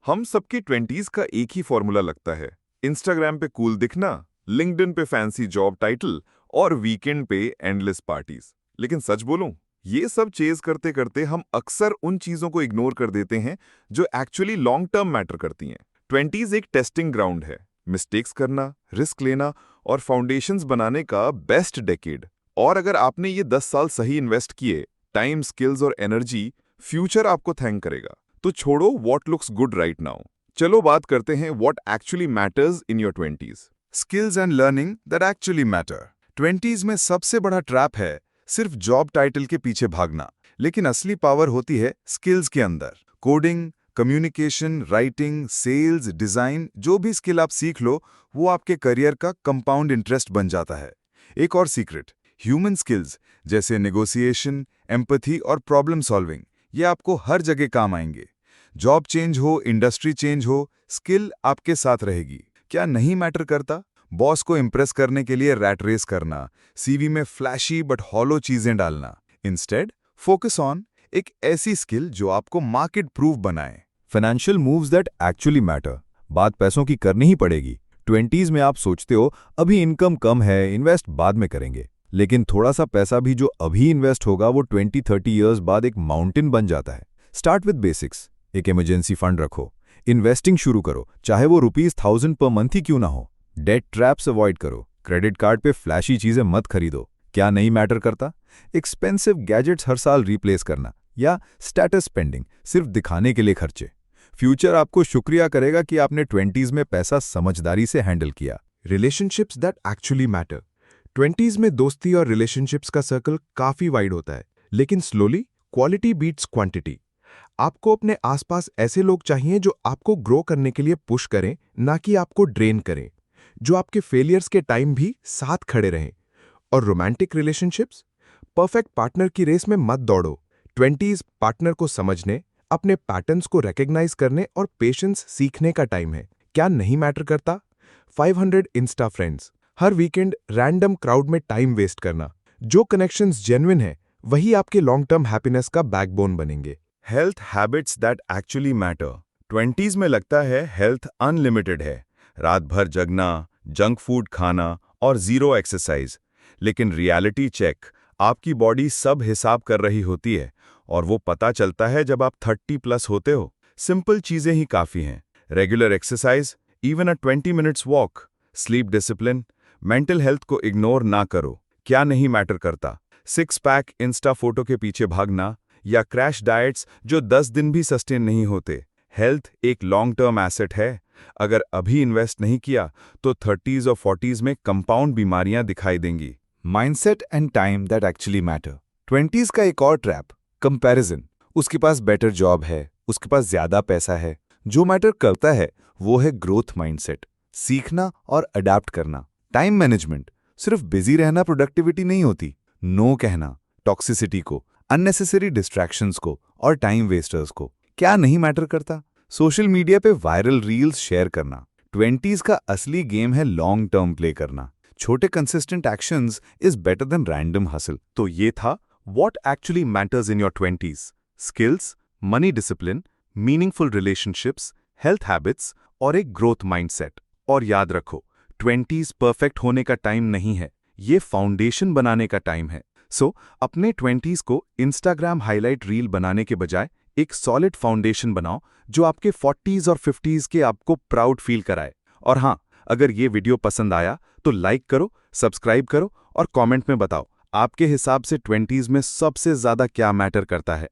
हम सबकी 20s का एक ही फॉर्मूला लगता है। इंस्टाग्राम पे कूल दिखना, लिंक्डइन पे फैंसी जॉब टाइटल और वीकेंड पे एंडलेस पार्टीज। लेकिन सच बोलूं, ये सब चेज करते करते हम अक्सर उन चीजों को इग्नोर कर देते हैं जो एक्चुअली लॉन्ग टर्म मैटर करती हैं। 20s एक टेस्टिंग ग्राउंड है, मिस्टेक्स करना, रिस्क लेना और फाउंडेशंस बनाने का बेस्ट डेकेड। और अगर आपने ये 10 साल सही इन्वेस्ट किए, टाइम, स्किल्स और एनर्जी, फ्यूचर आपको थैंक करेगा। तो छोड़ो what looks good right now, चलो बात करते हैं what actually matters in your 20s। Skills and learning that actually matter. 20s में सबसे बड़ा ट्रैप है सिर्फ जॉब टाइटल के पीछे भागना, लेकिन असली पावर होती है स्किल्स के अंदर। Coding, communication, writing, sales, design, जो भी स्किल आप सीख लो वो आपके करियर का कंपाउंड इंटरेस्ट बन जाता है। एक और सीक्रेट, ह्यूमन स्किल्स जैसे नेगोशिएशन, एम्पैथी और प्रॉब्लम सॉल्विंग, ये आपको हर जगह काम आएंगे। जॉब चेंज हो, इंडस्ट्री चेंज हो, स्किल आपके साथ रहेगी। क्या नहीं मैटर करता बॉस को इम्प्रेस करने के लिए रैट रेस करना, सीवी में फ्लैशी बट हॉलो चीजें डालना? इंस्टेड फोकस ऑन एक ऐसी स्किल जो आपको मार्केट प्रूफ बनाए। Financial moves that actually matter. बात पैसों की करनी ही पड़ेगी। 20s में आप सोचते हो अभी इनकम कम है, इन्वेस्ट बाद में करेंगे, लेकिन थोड़ा सा पैसा भी जो अभी इन्वेस्ट होगा वो 20-30 इयर्स बाद एक माउंटेन बन जाता है। Start with basics. एक इमरजेंसी फंड रखो, इन्वेस्टिंग शुरू करो, चाहे वो ₹1000 पर मंथ ही क्यों ना हो। डेट ट्रैप्स अवॉइड करो, क्रेडिट कार्ड पे फ्लैशी चीजें मत खरीदो। क्या नहीं मैटर करता? एक्सपेंसिव गैजेट्स हर साल रिप्लेस करना या स्टेटस स्पेंडिंग सिर्फ दिखाने के लिए खर्चे। फ्यूचर आपको शुक्रिया करेगा कि आपने 20s में पैसा समझदारी से हैंडल किया। Relationships that actually matter. 20s में दोस्ती और रिलेशनशिप्स का सर्कल काफी वाइड होता है, लेकिन स्लोली क्वालिटी बीट्स क्वांटिटी। आपको अपने आसपास ऐसे लोग चाहिए जो आपको ग्रो करने के लिए पुश करें, ना कि आपको ड्रेन करें, जो आपके फेलियर्स के टाइम भी साथ खड़े रहें। और रोमांटिक रिलेशनशिप्स, परफेक्ट पार्टनर की रेस में मत दौड़ो। 20s पार्टनर को समझने, अपने पैटर्न्स को रिकॉग्नाइज करने और पेशेंस सीखने का टाइम है। क्या नहीं मैटर करता? 500 इंस्टा फ्रेंड्स, हर वीकेंड रैंडम क्राउड में टाइम वेस्ट करना। जो कनेक्शंस जेन्युइन है वही आपके लॉन्ग टर्म हैप्पीनेस का बैकबोन बनेंगे। Health habits that actually matter. 20s में लगता है हेल्थ अनलिमिटेड है, रात भर जगना, जंक फूड खाना और जीरो एक्सरसाइज। लेकिन रियलिटी चेक, आपकी बॉडी सब हिसाब कर रही होती है और वो पता चलता है जब आप 30+ होते हो। सिंपल चीजें ही काफी हैं। रेगुलर एक्सरसाइज, इवन अ 20 minutes walk, sleep discipline, mental health को इग्नोर ना करो। क्या नहीं मैटर करता? 6 पैक इंस्टा फोटो के पीछे भागना या क्रैश डाइट्स जो 10 दिन भी सस्टेन नहीं होते। हेल्थ एक लॉन्ग टर्म एसेट है। अगर अभी इन्वेस्ट नहीं किया तो 30s और 40s में कंपाउंड बीमारियां दिखाई देंगी। Mindset and time that actually matter. 20s का एक और ट्रैप, कंपैरिजन। उसके पास बेटर जॉब है, उसके पास ज्यादा पैसा है। जो मैटर करता है वो है ग्रोथ माइंडसेट, सीखना और अडैप्ट करना। टाइम मैनेजमेंट, सिर्फ बिजी रहना प्रोडक्टिविटी नहीं होती। नो कहना टॉक्सिसिटी को, अननेसेसरी डिस्ट्रैक्शंस को और टाइम वेस्टर्स को। क्या नहीं मैटर करता? सोशल मीडिया पे वायरल रील्स शेयर करना। 20s का असली गेम है लॉन्ग टर्म प्ले करना। छोटे consistent actions is better than random hustle. तो ये था what actually matters in your 20s। Skills, money discipline, meaningful relationships, health habits और एक ग्रोथ माइंडसेट। और याद रखो, 20s परफेक्ट होने का टाइम नहीं है, ये फाउंडेशन बनाने का टाइम है। सो अपने 20s को इंस्टाग्राम हाईलाइट रील बनाने के बजाय एक सॉलिड फाउंडेशन बनाओ जो आपके 40s और 50s के आपको प्राउड फील कराए। और हाँ, अगर ये वीडियो पसंद आया तो लाइक करो, सब्सक्राइब करो और कमेंट में बताओ आपके हिसाब से 20s में सबसे ज्यादा क्या मैटर करता है।